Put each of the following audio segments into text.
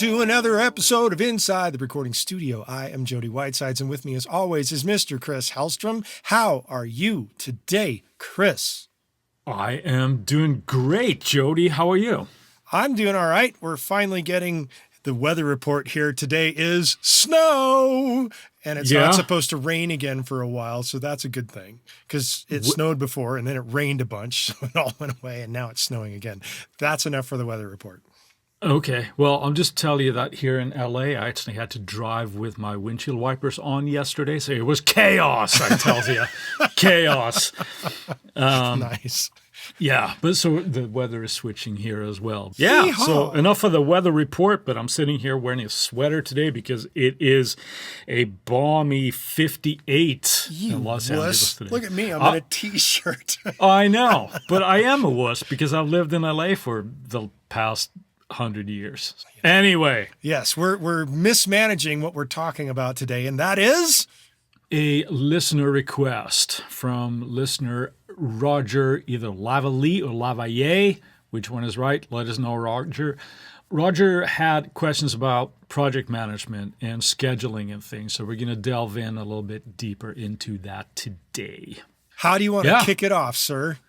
to another episode of Inside the Recording Studio. I am Jody Whitesides, and with me as always is Mr. Chris Hellstrom. How are you today, Chris? I am doing great, Jody. How are you? I'm doing all right. We're finally getting the weather report here. Today is snow, and it's not supposed to rain again for a while, so that's a good thing because it snowed before, and then it rained a bunch, so it all went away, and now it's snowing again. That's enough for the weather report. Okay. Well, I'll just tell you that here in LA, I actually had to drive with my windshield wipers on yesterday, so it was chaos, I tell you. Chaos. Nice. Yeah, but so the weather is switching here as well. Yeah, Yeehaw. So enough of the weather report, but I'm sitting here wearing a sweater today because it is a balmy 58 in Los Angeles today. Look at me, I'm in a T-shirt. I know, but I am a wuss because I've lived in LA for the past 100 years. Anyway. Yes, we're mismanaging what we're talking about today, and that is a listener request from listener Roger, either Lavalley or Lavalle. Which one is right? Let us know, Roger. Roger had questions about project management and scheduling and things, so we're going to delve in a little bit deeper into that today. How do you want to kick it off, sir?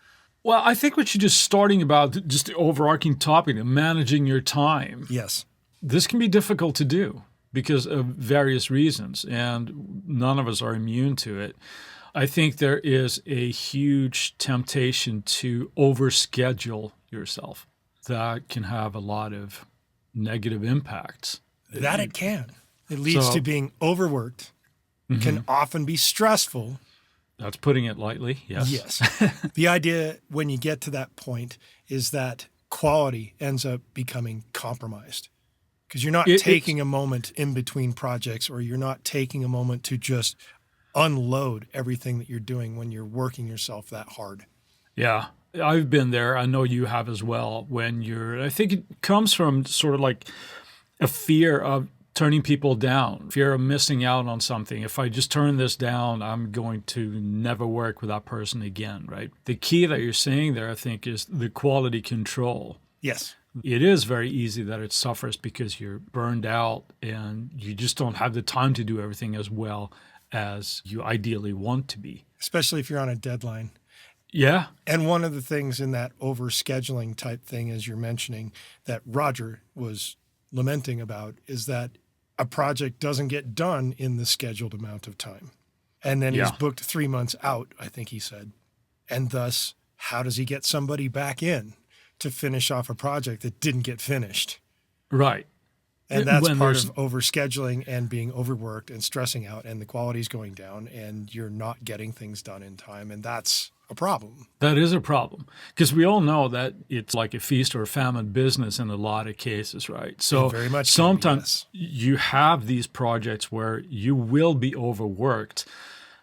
Well, I think we should just starting about just the overarching topic of managing your time. Yes. This can be difficult to do because of various reasons, and none of us are immune to it. I think there is a huge temptation to overschedule yourself. That can have a lot of negative impacts. That it can. It leads to being overworked, can often be stressful. That's putting it lightly, yes. Yes. The idea when you get to that point is that quality ends up becoming compromised because you're not taking a moment in between projects, or you're not taking a moment to just unload everything that you're doing when you're working yourself that hard. Yeah, I've been there. I know you have as well. I think it comes from sort of like a fear of turning people down, fear of missing out on something. If I just turn this down, I'm going to never work with that person again, right? The key that you're saying there, I think, is the quality control. Yes. It is very easy that it suffers because you're burned out and you just don't have the time to do everything as well as you ideally want to be. Especially if you're on a deadline. Yeah. And one of the things in that overscheduling type thing, as you're mentioning, that Roger was lamenting about is that a project doesn't get done in the scheduled amount of time. And then he's booked 3 months out, I think he said. And thus, how does he get somebody back in to finish off a project that didn't get finished? Right. And that's part of overscheduling and being overworked and stressing out, and the quality's going down, and you're not getting things done in time. And that's a problem. That is a problem because we all know that it's like a feast or a famine business in a lot of cases, right? So very much sometimes you have these projects where you will be overworked,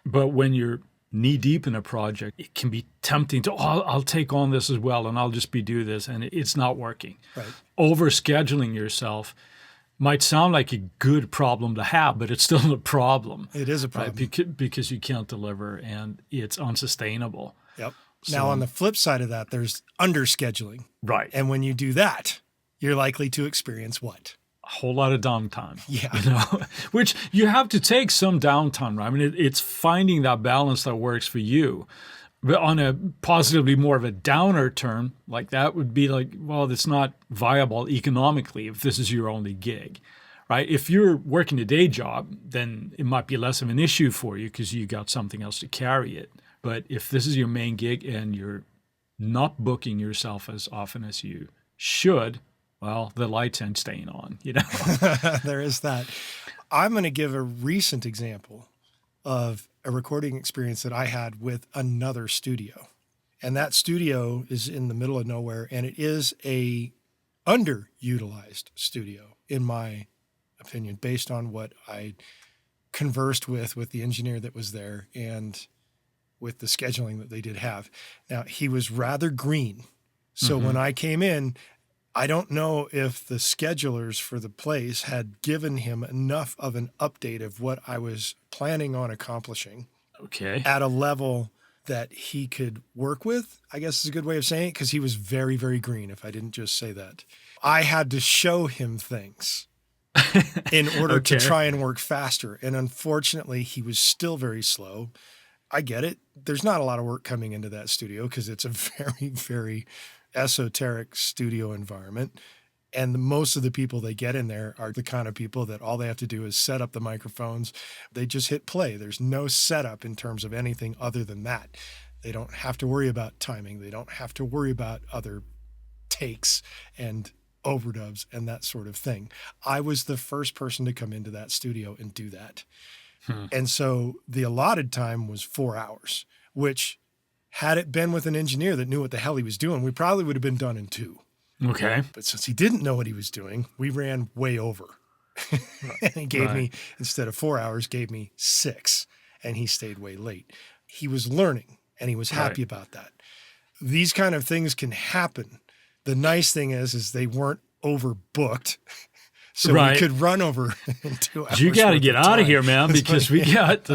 but when you're knee deep in a project, it can be tempting to, I'll take on this as well, and I'll just do this, and it's not working. Right. Overscheduling yourself might sound like a good problem to have, but it's still a problem. It is a problem. Right? Because you can't deliver and it's unsustainable. Yep. So, now, on the flip side of that, there's underscheduling. Right. And when you do that, you're likely to experience what? A whole lot of downtime. Yeah. Which you have to take some downtime, right? I mean, it's finding that balance that works for you. But on a positively more of a downer term, like that would be like, well, it's not viable economically if this is your only gig, right? If you're working a day job, then it might be less of an issue for you because you got something else to carry it. But if this is your main gig and you're not booking yourself as often as you should, well, the lights ain't staying on, There is that. I'm going to give a recent example of a recording experience that I had with another studio. And that studio is in the middle of nowhere, and it is a underutilized studio, in my opinion, based on what I conversed with the engineer that was there and with the scheduling that they did have. Now, he was rather green. So when I came in, I don't know if the schedulers for the place had given him enough of an update of what I was planning on accomplishing at a level that he could work with, I guess is a good way of saying it, because he was very, very green, if I didn't just say that. I had to show him things in order to Okay. try and work faster. And unfortunately, he was still very slow. I get it. There's not a lot of work coming into that studio because it's a very, very esoteric studio environment. And most of the people they get in there are the kind of people that all they have to do is set up the microphones. They just hit play. There's no setup in terms of anything other than that. They don't have to worry about timing. They don't have to worry about other takes and overdubs and that sort of thing. I was the first person to come into that studio and do that. And so the allotted time was 4 hours, which had it been with an engineer that knew what the hell he was doing, we probably would have been done in 2. Okay. But since he didn't know what he was doing, we ran way over. And he gave me, instead of 4 hours, gave me 6. And he stayed way late. He was learning and he was happy about that. These kind of things can happen. The nice thing is they weren't overbooked. So we could run over in 2 hours. You got to get out of here, man, because we got,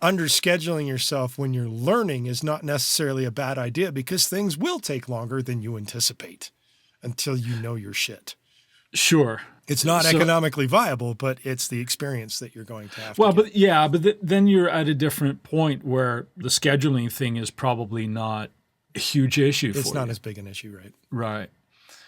Under scheduling yourself when you're learning is not necessarily a bad idea because things will take longer than you anticipate until you know your shit. Sure. It's not economically viable, but it's the experience that you're going to have to get. Then you're at a different point where the scheduling thing is probably not a huge issue for you. It's not as big an issue, right? Right.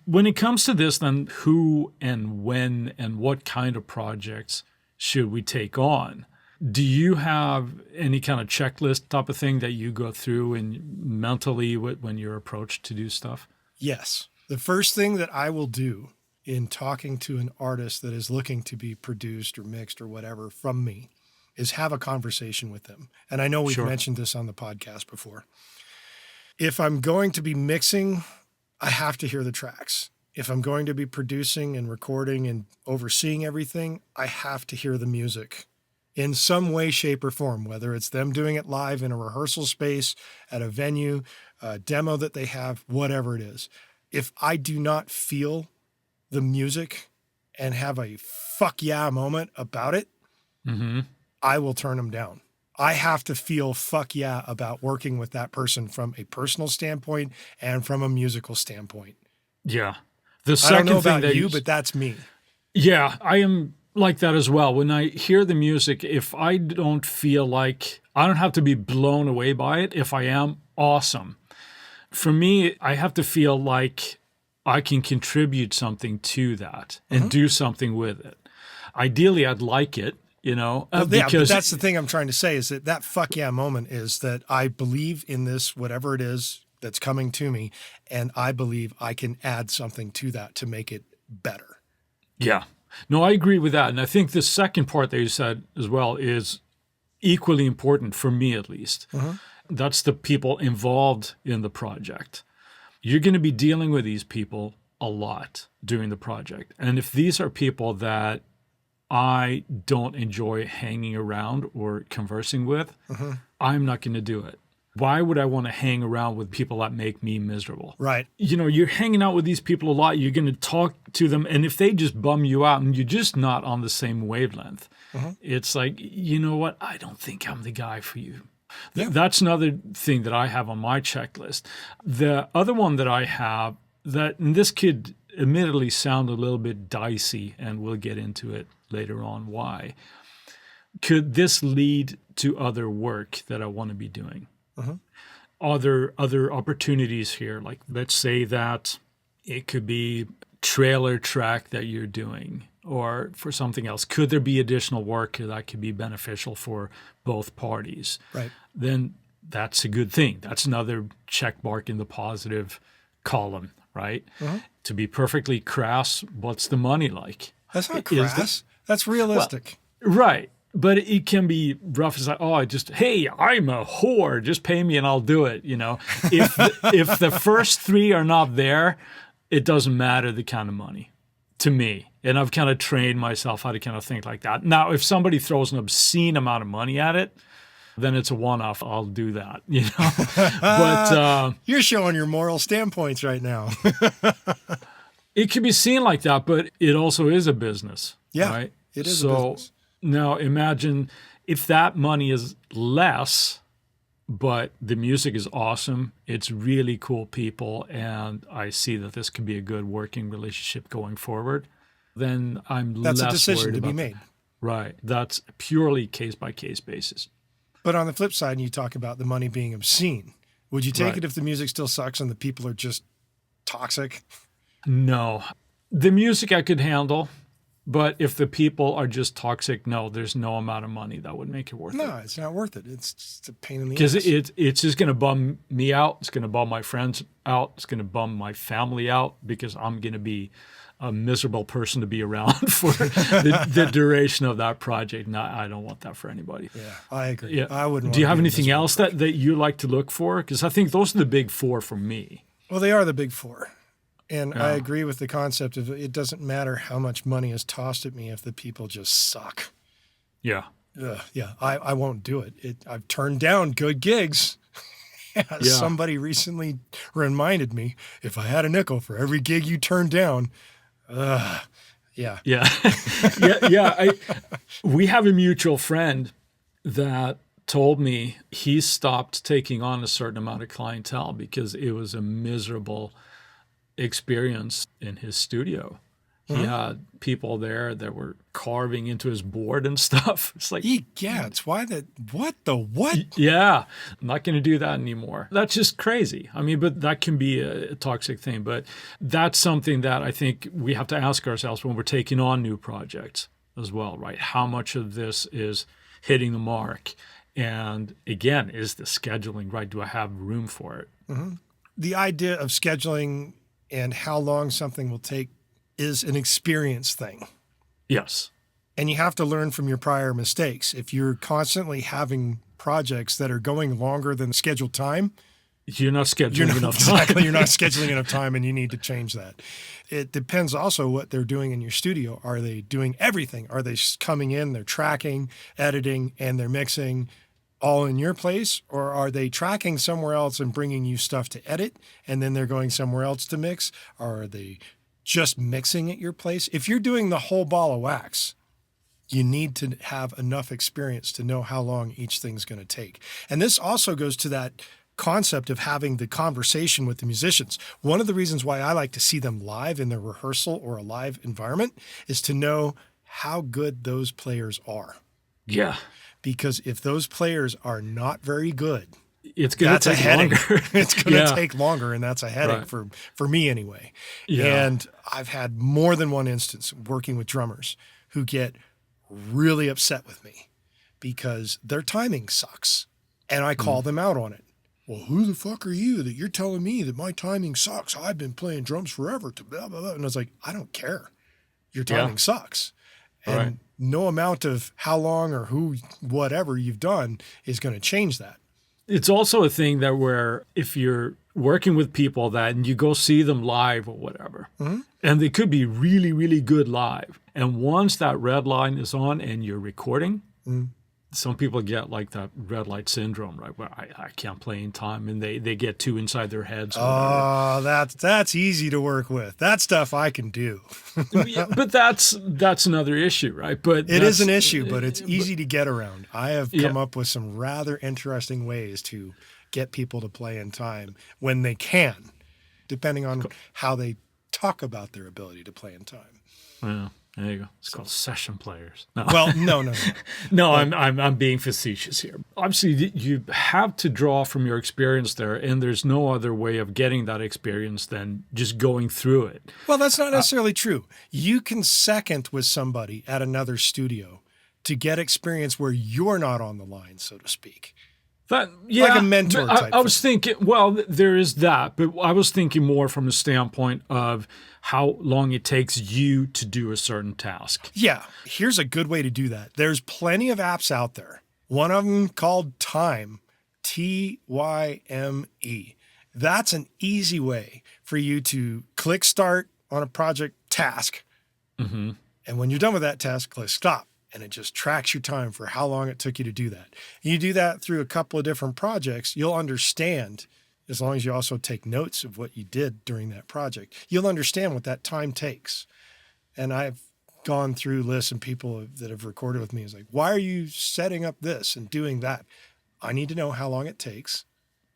When it comes to this, then who and when and what kind of projects should we take on? Do you have any kind of checklist type of thing that you go through and mentally when you're approached to do stuff? Yes. The first thing that I will do in talking to an artist that is looking to be produced or mixed or whatever from me is have a conversation with them. And I know we've mentioned this on the podcast before. If I'm going to be mixing, I have to hear the tracks. If I'm going to be producing and recording and overseeing everything, I have to hear the music in some way, shape, or form, whether it's them doing it live in a rehearsal space, at a venue, a demo that they have, whatever it is. If I do not feel the music and have a fuck yeah moment about it, I will turn them down. I have to feel fuck yeah about working with that person from a personal standpoint and from a musical standpoint. Yeah. I don't know about you, but that's me. Yeah, I am like that as well. When I hear the music, if I don't feel like I don't have to be blown away by it, if I am, awesome. For me, I have to feel like I can contribute something to that and do something with it. Ideally, I'd like it, because that's the thing I'm trying to say is that fuck yeah moment is that I believe in this, whatever it is that's coming to me, and I believe I can add something to that to make it better. Yeah. No, I agree with that. And I think the second part that you said as well is equally important for me, at least. That's the people involved in the project. You're going to be dealing with these people a lot during the project. And if these are people that I don't enjoy hanging around or conversing with, I'm not going to do it. Why would I want to hang around with people that make me miserable? Right. You're hanging out with these people a lot. You're going to talk to them. And if they just bum you out and you're just not on the same wavelength, it's like, you know what? I don't think I'm the guy for you. That's another thing that I have on my checklist. The other one that I have and this could admittedly sound a little bit dicey, and we'll get into it later on why. Could this lead to other work that I want to be doing? Other opportunities here, like let's say that it could be trailer track that you're doing or for something else. Could there be additional work that could be beneficial for both parties? Right. Then that's a good thing. That's another check mark in the positive column, right? To be perfectly crass, what's the money like? That's not crass. That's realistic. Well, right. But it can be rough. It's like, hey, I'm a whore. Just pay me and I'll do it. If the first 3 are not there, it doesn't matter the kind of money to me. And I've kind of trained myself how to kind of think like that. Now, if somebody throws an obscene amount of money at it, then it's a one-off. I'll do that, But you're showing your moral standpoints right now. It can be seen like that, but it also is a business. Yeah, right? It is a business. Now, imagine if that money is less, but the music is awesome. It's really cool people, and I see that this could be a good working relationship going forward. then I'm That's a less decision worried to be about that. made. Right. That's purely case by case basis. But on the flip side, you talk about the money being obscene. Would you take Right. it if the music still sucks and the people are just toxic? No. The music I could handle, but if the people are just toxic, no, there's no amount of money that would make it worth it. No, it's not worth it. It's just a pain in the Because ass. it's just going to bum me out. It's going to bum my friends out. It's going to bum my family out because I'm going to be a miserable person to be around for the duration of that project. And I don't want that for anybody. Yeah, I agree. Yeah. I wouldn't. Do you want have to be a anything miserable else prick. that you like to look for? Because I think those are the big four for me. Well, they are the big four. And I Yeah. agree with the concept of it doesn't matter how much money is tossed at me if the people just suck. Yeah. Yeah, I won't do it. I've turned down good gigs. As Yeah. somebody recently reminded me, if I had a nickel for every gig you turned down, yeah. Yeah. Yeah. We have a mutual friend that told me he stopped taking on a certain amount of clientele because it was a miserable experience in his studio. He had people there that were carving into his board and stuff. It's like, It's why what? yeah, I'm not going to do that anymore. That's just crazy. I mean, but that can be a toxic thing. But that's something that I think we have to ask ourselves when we're taking on new projects as well, right? How much of this is hitting the mark? And again, is the scheduling right? Do I have room for it? The idea of scheduling and how long something will take is an experience thing. Yes. And you have to learn from your prior mistakes. If you're constantly having projects that are going longer than scheduled time, You're not scheduling enough time. exactly, you're not scheduling enough time and you need to change that. It depends also what they're doing in your studio. Are they doing everything? Are they coming in, they're tracking, editing, and they're mixing all in your place? Or are they tracking somewhere else and bringing you stuff to edit and then they're going somewhere else to mix? Or are they just mixing at your place? If you're doing the whole ball of wax, you need to have enough experience to know how long each thing's going to take. And this also goes to that concept of having the conversation with the musicians. One of the reasons why I like to see them live in their rehearsal or a live environment is to know how good those players are. Yeah. Because if those players are not very good, It's going to that's a take headache. longer. It's going to Yeah. take longer, and that's a headache Right. for me anyway. Yeah. And I've had more than one instance working with drummers who get really upset with me because their timing sucks. And I call them out on it. Well, who the fuck are you that you're telling me that my timing sucks? I've been playing drums forever to blah, blah, blah. And I was like, I don't care. Your timing sucks. And Right. no amount of how long or who, whatever you've done is going to change that. It's also a thing that where if you're working with people that and you go see them live or whatever, and they could be really, really good live. And once that red line is on and you're recording, some people get like that red light syndrome, right? Where I can't play in time and they get too inside their heads. Or whatever. Oh, that's easy to work with. That stuff I can do. Yeah, but that's another issue, right? But It is that's- an issue, but it's easy to get around. I have come Yeah. up with some rather interesting ways to get people to play in time when they can, depending on how they talk about their ability to play in time. Yeah, there you go. It's called session players. No. Well, no. No, I'm being facetious here. Obviously, you have to draw from your experience there, and there's no other way of getting that experience than just going through it. Well, that's not necessarily true. You can second with somebody at another studio to get experience where you're not on the line, so to speak. Like a mentor but type I was thinking, well, there is that, but I was thinking more from a standpoint of how long it takes you to do a certain task. Yeah, here's a good way to do that. There's plenty of apps out there. One of them called Time, Tyme. That's an easy way for you to click start on a project task. Mm-hmm. And when you're done with that task, click stop. And it just tracks your time for how long it took you to do that. You do that through a couple of different projects, you'll understand, as long as you also take notes of what you did during that project, you'll understand what that time takes. And I've gone through lists and people that have recorded with me is like, why are you setting up this and doing that? I need to know how long it takes.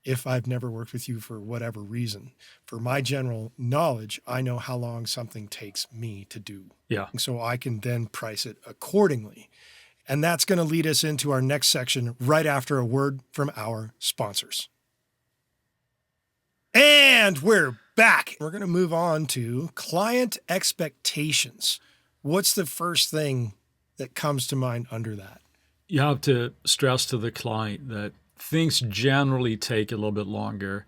if I've never worked with you for whatever reason. For my general knowledge, I know how long something takes me to do. Yeah. So I can then price it accordingly. And that's going to lead us into our next section right after a word from our sponsors. And we're back. We're going to move on to client expectations. What's the first thing that comes to mind under that? You have to stress to the client that things generally take a little bit longer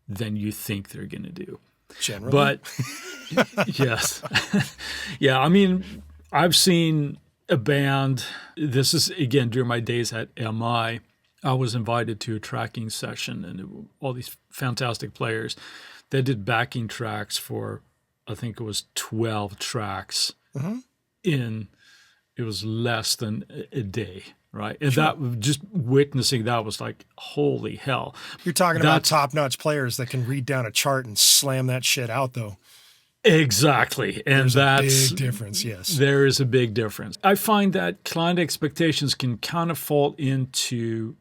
than you think they're going to do. Generally? But yes. Yeah, I mean, I've seen a band, this is again during my days at MI, I was invited to a tracking session and all these fantastic players. They did backing tracks for, I think it was 12 tracks in, it was less than a day, right? And that, just witnessing that was like, holy hell. You're talking about top-notch players that can read down a chart and slam that shit out, though. Exactly. And that's a big difference, yes. There is a big difference. I find that client expectations can kind of fall into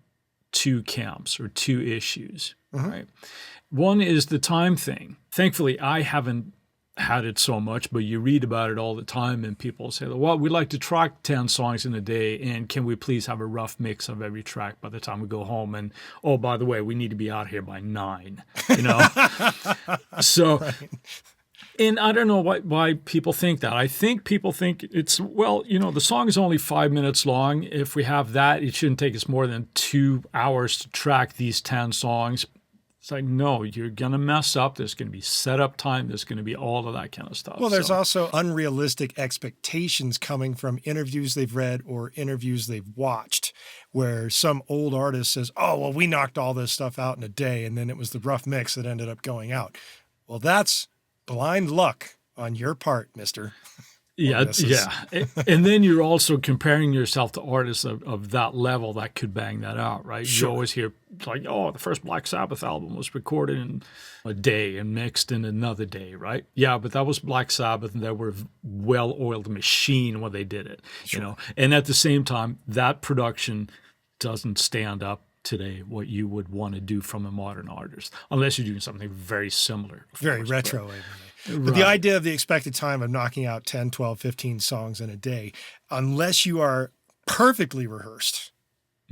two camps or two issues, right? One is the time thing. Thankfully, I haven't had it so much, but you read about it all the time and people say, well, we'd like to track 10 songs in a day and can we please have a rough mix of every track by the time we go home? And, oh, by the way, we need to be out here by 9, you know? So... Right. And I don't know why people think that. I think people think it's, well, you know, the song is only 5 minutes long. If we have that, it shouldn't take us more than 2 hours to track these 10 songs. It's like, no, you're going to mess up. There's going to be setup time. There's going to be all of that kind of stuff. Well, there's also unrealistic expectations coming from interviews they've read or interviews they've watched where some old artist says, oh, well, we knocked all this stuff out in a day. And then it was the rough mix that ended up going out. Well, that's blind luck on your part, mister. Yeah. And then you're also comparing yourself to artists of that level that could bang that out, right? Sure. You always hear like, oh, the first Black Sabbath album was recorded in a day and mixed in another day, right? Yeah, but that was Black Sabbath and they were a well-oiled machine when they did it, you know? And at the same time, that production doesn't stand up today what you would want to do from a modern artist, unless you're doing something very similar. Very retro. But the idea of the expected time of knocking out 10, 12, 15 songs in a day, unless you are perfectly rehearsed,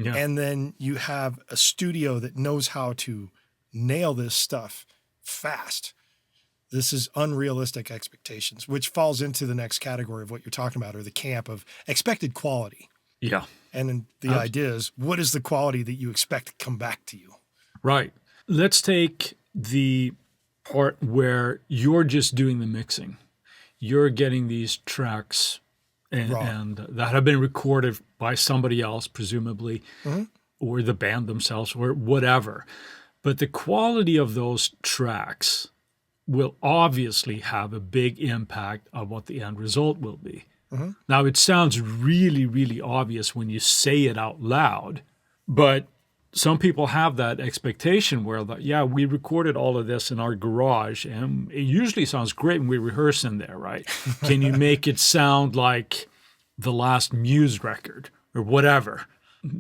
and then you have a studio that knows how to nail this stuff fast, this is unrealistic expectations, which falls into the next category of what you're talking about, or the camp of expected quality. Yeah. And then the idea is, what is the quality that you expect to come back to you? Right. Let's take the part where you're just doing the mixing. You're getting these tracks and that have been recorded by somebody else, presumably, or the band themselves, or whatever. But the quality of those tracks will obviously have a big impact on what the end result will be. Now, it sounds really, really obvious when you say it out loud, but some people have that expectation where, we recorded all of this in our garage, and it usually sounds great when we rehearse in there, right? Can you make it sound like the last Muse record or whatever?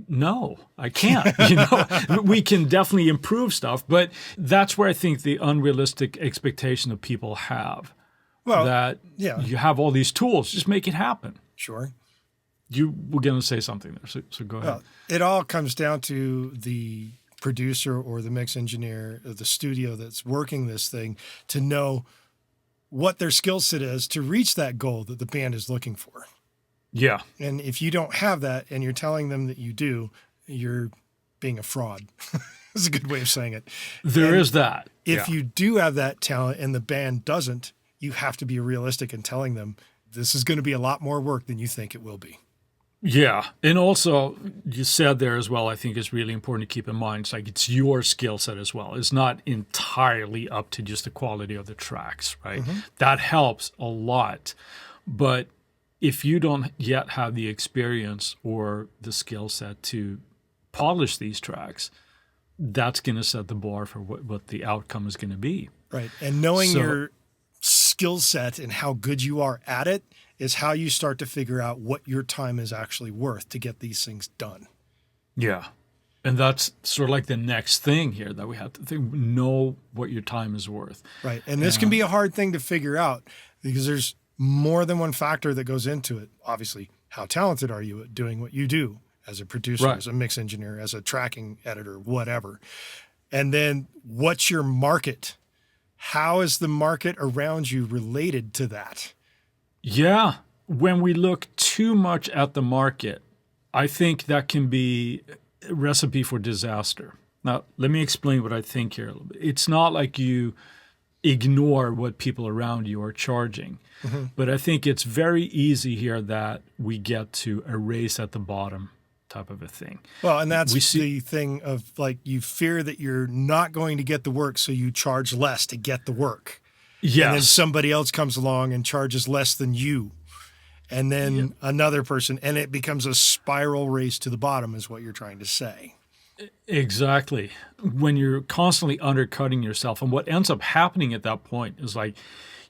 No, I can't. You know, we can definitely improve stuff, but that's where I think the unrealistic expectation of people have. Well, that you have all these tools, just make it happen. Sure. You were going to say something there, so go ahead. Well, it all comes down to the producer or the mix engineer or the studio that's working this thing to know what their skill set is to reach that goal that the band is looking for. Yeah. And if you don't have that and you're telling them that you do, you're being a fraud. That's a good way of saying it. There is that. If you do have that talent and the band doesn't, you have to be realistic in telling them this is going to be a lot more work than you think it will be. Yeah. And also, you said there as well, I think it's really important to keep in mind, it's like it's your skill set as well. It's not entirely up to just the quality of the tracks, right? That helps a lot. But if you don't yet have the experience or the skill set to polish these tracks, that's going to set the bar for what the outcome is going to be. Right. And knowing your skill set and how good you are at it is how you start to figure out what your time is actually worth to get these things done. Yeah. And that's sort of like the next thing here that we have to think, know what your time is worth. Right. And this can be a hard thing to figure out because there's more than one factor that goes into it. Obviously, how talented are you at doing what you do as a producer, Right. as a mix engineer, as a tracking editor, whatever. And then what's your market? How is the market around you related to that? Yeah. When we look too much at the market, I think that can be a recipe for disaster. Now, let me explain what I think here a little bit. It's not like you ignore what people around you are charging, but I think it's very easy here that we get to a race at the bottom type of a thing. Well, and that's the thing of like you fear that you're not going to get the work, so you charge less to get the work. Yes. And then somebody else comes along and charges less than you. And then another person, and it becomes a spiral race to the bottom is what you're trying to say. Exactly. When you're constantly undercutting yourself, and what ends up happening at that point is like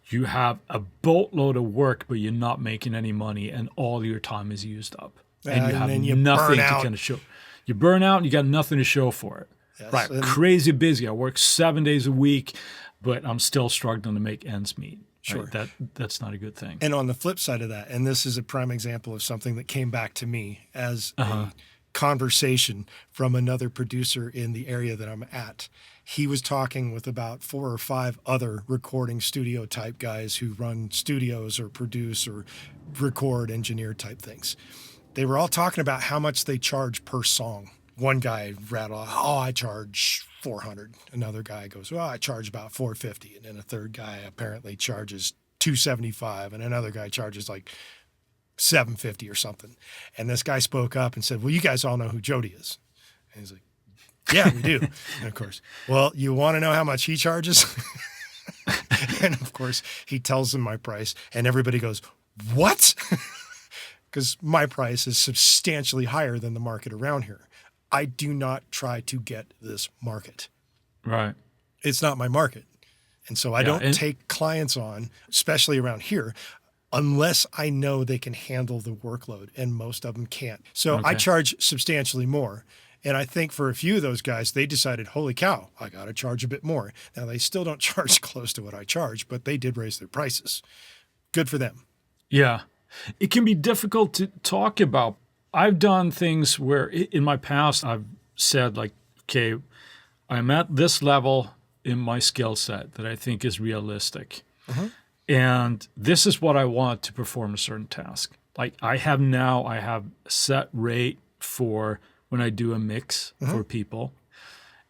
you have a boatload of work, but you're not making any money, and all your time is used up. And you have nothing to kind of show. You burn out and you got nothing to show for it. Yes, right. Crazy busy. I work 7 days a week, but I'm still struggling to make ends meet. Sure. Right? That's not a good thing. And on the flip side of that, and this is a prime example of something that came back to me as a conversation from another producer in the area that I'm at. He was talking with about 4 or 5 other recording studio type guys who run studios or produce or record engineer type things. They were all talking about how much they charge per song. One guy rattled off, I charge $400. Another guy goes, well, I charge about $450. And then a third guy apparently charges $275. And another guy charges like $750 or something. And this guy spoke up and said, well, you guys all know who Jody is. And he's like, yeah, we do. And of course, well, you want to know how much he charges? And of course, he tells them my price. And everybody goes, what? Because my price is substantially higher than the market around here. I do not try to get this market. Right. It's not my market. And so I don't take clients on, especially around here, unless I know they can handle the workload, and most of them can't. So I charge substantially more. And I think for a few of those guys, they decided, holy cow, I got to charge a bit more. Now, they still don't charge close to what I charge, but they did raise their prices. Good for them. Yeah. It can be difficult to talk about. I've done things where in my past I've said like, okay, I'm at this level in my skill set that I think is realistic. And this is what I want to perform a certain task. Like I have a set rate for when I do a mix for people.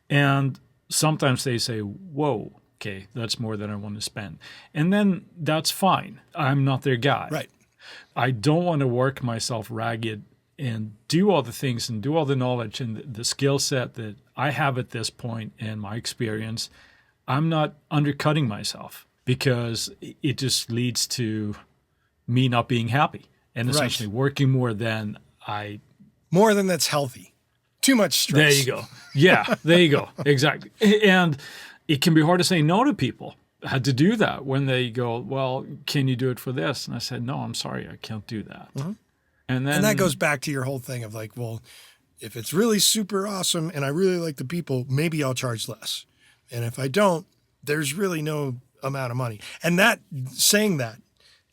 And sometimes they say, whoa, okay, that's more than I want to spend. And then that's fine. I'm not their guy. Right. I don't want to work myself ragged and do all the things and do all the knowledge and the skill set that I have at this point in my experience. I'm not undercutting myself because it just leads to me not being happy and essentially working more than that's healthy. Too much stress. There you go. Yeah, there you go. Exactly. And it can be hard to say no to people. I had to do that when they go, well, can you do it for this? And I said, no, I'm sorry, I can't do that. And that goes back to your whole thing of like, well, if it's really super awesome and I really like the people, maybe I'll charge less. And if I don't, there's really no amount of money. And saying that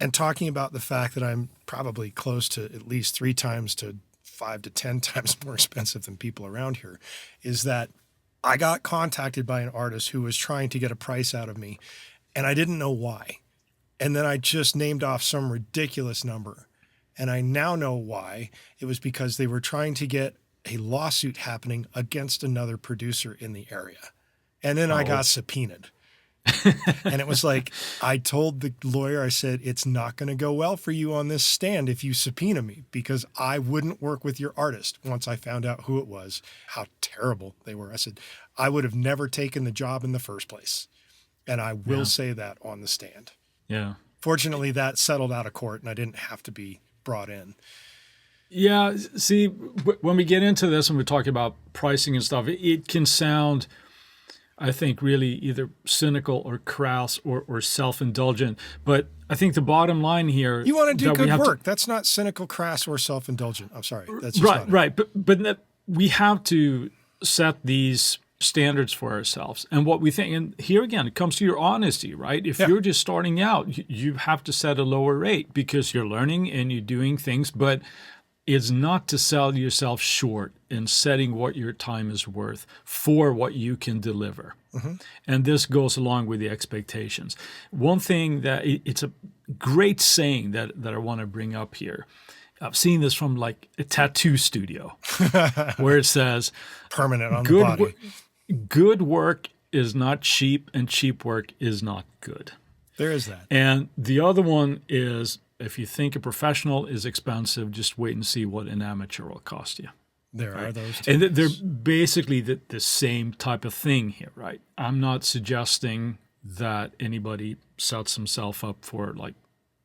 and talking about the fact that I'm probably close to at least 3 times to 5 to 10 times more expensive than people around here is that I got contacted by an artist who was trying to get a price out of me, and I didn't know why. And then I just named off some ridiculous number. And I now know why. It was because they were trying to get a lawsuit happening against another producer in the area. And then I got subpoenaed. And it was like, I told the lawyer, I said, it's not going to go well for you on this stand if you subpoena me, because I wouldn't work with your artist. Once I found out who it was, how terrible they were, I said, I would have never taken the job in the first place. And I will say that on the stand. Yeah. Fortunately, that settled out of court and I didn't have to be brought in. Yeah. See, when we get into this and we talk about pricing and stuff, it can sound, I think, really either cynical or crass or self-indulgent. But I think the bottom line here, you want to do good work. That's not cynical, crass, or self-indulgent. I'm sorry. That's just right. But we have to set these standards for ourselves and what we think. And here again, it comes to your honesty, right? If you're just starting out, you have to set a lower rate because you're learning and you're doing things, but it's not to sell yourself short in setting what your time is worth for what you can deliver. And this goes along with the expectations. One thing that it's a great saying that I want to bring up here. I've seen this from like a tattoo studio where it says, permanent on the body. Good work is not cheap and cheap work is not good. There is that. And the other one is, if you think a professional is expensive, just wait and see what an amateur will cost you. There are those two. And they're basically the same type of thing here, right? I'm not suggesting that anybody sets himself up for like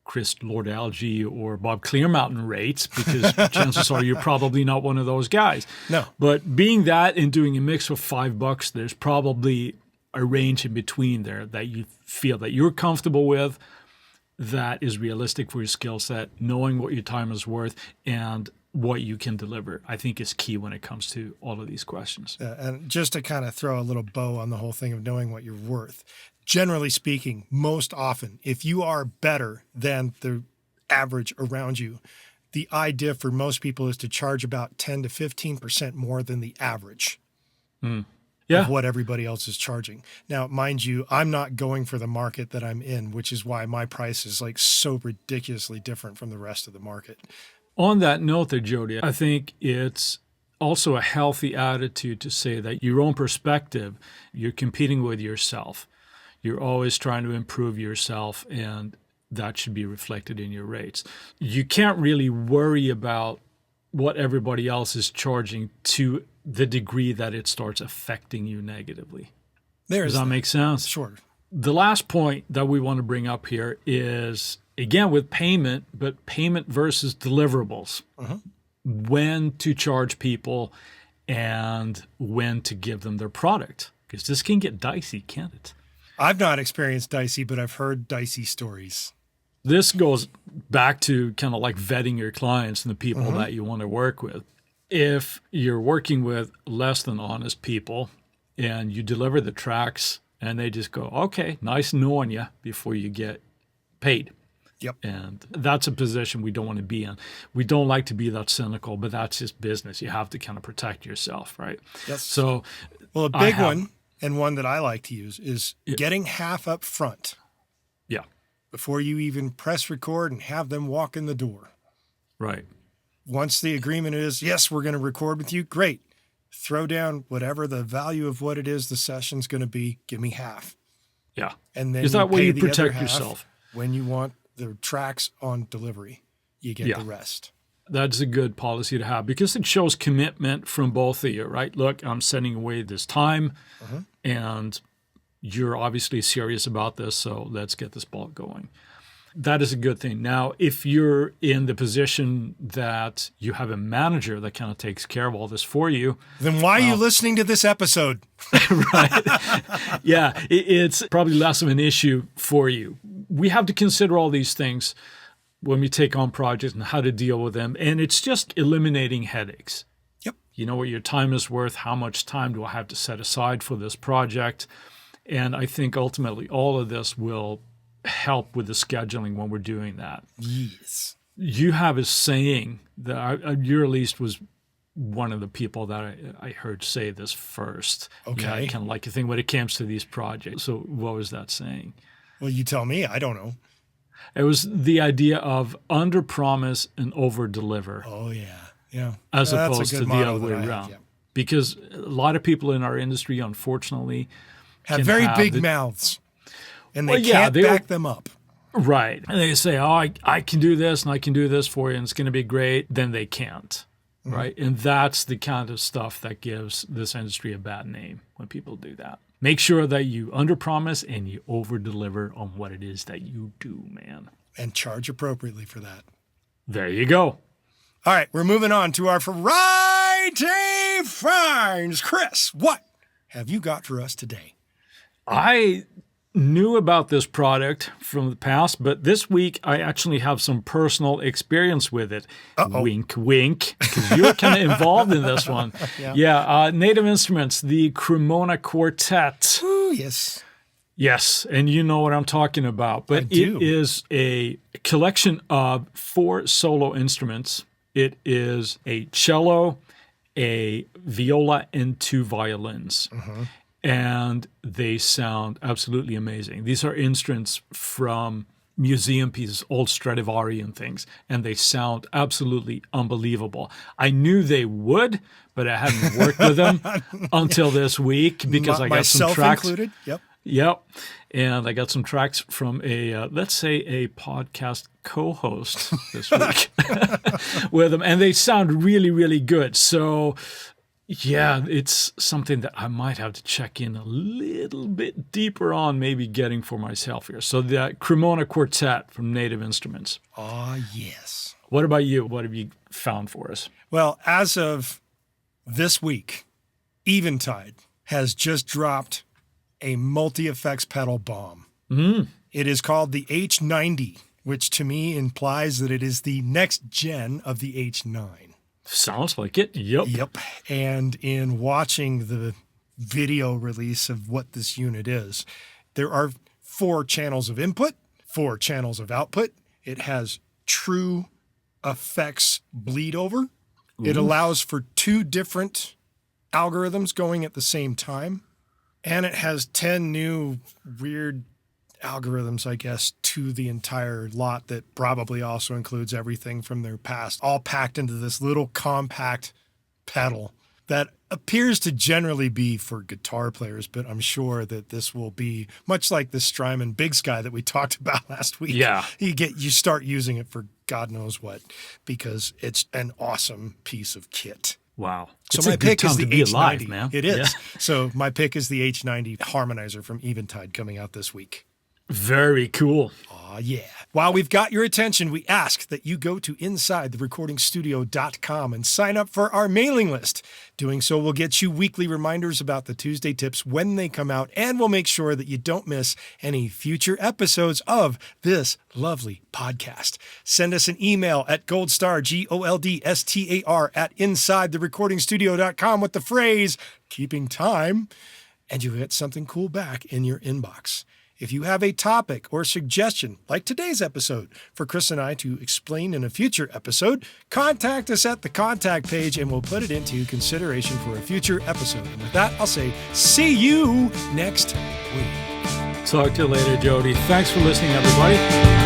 Chris Lord Alge or Bob Clearmountain rates, because chances are you're probably not one of those guys. No. But being that and doing a mix of $5, there's probably a range in between there that you feel that you're comfortable with, that is realistic for your skill set, knowing what your time is worth and what you can deliver, I think is key when it comes to all of these questions. And just to kind of throw a little bow on the whole thing of knowing what you're worth, generally speaking, most often, if you are better than the average around you, the idea for most people is to charge about 10 to 15% more than the average of what everybody else is charging. Now, mind you, I'm not going for the market that I'm in, which is why my price is like so ridiculously different from the rest of the market. On that note there, Jody, I think it's also a healthy attitude to say that your own perspective, you're competing with yourself. You're always trying to improve yourself, and that should be reflected in your rates. You can't really worry about what everybody else is charging to the degree that it starts affecting you negatively. Does that make sense? Sure. The last point that we want to bring up here is, again, with payment, but payment versus deliverables. When to charge people and when to give them their product. Because this can get dicey, can't it? I've not experienced dicey, but I've heard dicey stories. This goes back to kind of like vetting your clients and the people that you want to work with. If you're working with less than honest people and you deliver the tracks and they just go, okay, nice knowing you, before you get paid. Yep. And that's a position we don't want to be in. We don't like to be that cynical, but that's just business. You have to kind of protect yourself, right? Yes. So, well, a big one, and one that I like to use, is getting half up front. Yeah. Before you even press record and have them walk in the door. Right. Once the agreement is, yes, we're going to record with you, great. Throw down whatever the value of what it is the session's going to be. Give me half. Yeah. And then is that way you protect half yourself? When you want the tracks on delivery, you get the rest. That's a good policy to have because it shows commitment from both of you, right? Look, I'm sending away this time and you're obviously serious about this, so let's get this ball going. That is a good thing. Now, if you're in the position that you have a manager that kind of takes care of all this for you, then why are you listening to this episode? Right. Yeah, it's probably less of an issue for you. We have to consider all these things when we take on projects and how to deal with them. And it's just eliminating headaches. Yep. You know what your time is worth. How much time do I have to set aside for this project? And I think ultimately all of this will help with the scheduling when we're doing that. Yes. You have a saying that you at least was one of the people that I heard say this first. Okay. You know, kind of like a thing when it comes to these projects. So what was that saying? Well, you tell me. I don't know. It was the idea of under promise and over deliver. Oh, yeah. Yeah. As opposed to the other way around. Yeah. Because a lot of people in our industry, unfortunately, have very big mouths. And they can't back them up. Right. And they say, oh, I can do this and I can do this for you and it's going to be great. Then they can't. Right. And that's the kind of stuff that gives this industry a bad name when people do that. Make sure that you underpromise and you over-deliver on what it is that you do, man. And charge appropriately for that. There you go. All right, we're moving on to our variety finds. Chris, what have you got for us today? I knew about this product from the past, but this week I actually have some personal experience with it. Uh-oh. Wink, wink, because you're kind of involved in this one. Yeah, Native Instruments, the Cremona Quartet. Ooh, yes. Yes, and you know what I'm talking about. But it is a collection of 4 solo instruments. It is a cello, a viola, and 2 violins. Mm-hmm. And they sound absolutely amazing. These are instruments from museum pieces, old Stradivari and things, and they sound absolutely unbelievable. I knew they would, but I hadn't worked with them until this week because I got some tracks. Myself included, yep. Yep. And I got some tracks from let's say a podcast co-host this week with them, and they sound really, really good. So yeah, it's something that I might have to check in a little bit deeper on, maybe getting for myself here. So the Cremona Quartet from Native Instruments. Oh, yes. What about you? What have you found for us? Well, as of this week, Eventide has just dropped a multi-effects pedal bomb. It is called the H90, which to me implies that it is the next gen of the H9. Sounds like it. Yep. And in watching the video release of what this unit is, there are 4 channels of input, 4 channels of output. It has true effects bleed over. It allows for 2 different algorithms going at the same time. And it has 10 new weird algorithms, I guess, to the entire lot that probably also includes everything from their past, all packed into this little compact pedal that appears to generally be for guitar players, but I'm sure that this will be much like the Strymon Big Sky that we talked about last week. Yeah. You start using it for God knows what, because it's an awesome piece of kit. Wow. So it's my a good pick time is the to be H90. alive, man. It is. Yeah. So my pick is the H90 harmonizer from Eventide coming out this week. Very cool. Aw, yeah. While we've got your attention, we ask that you go to InsideTheRecordingStudio.com and sign up for our mailing list. Doing so will get you weekly reminders about the Tuesday tips when they come out, and we'll make sure that you don't miss any future episodes of this lovely podcast. Send us an email at goldstar, GOLDSTAR, at InsideTheRecordingStudio.com with the phrase, keeping time, and you'll get something cool back in your inbox. If you have a topic or suggestion, like today's episode, for Chris and I to explain in a future episode, contact us at the contact page and we'll put it into consideration for a future episode. And with that, I'll say, see you next week. Talk to you later, Jody. Thanks for listening, everybody.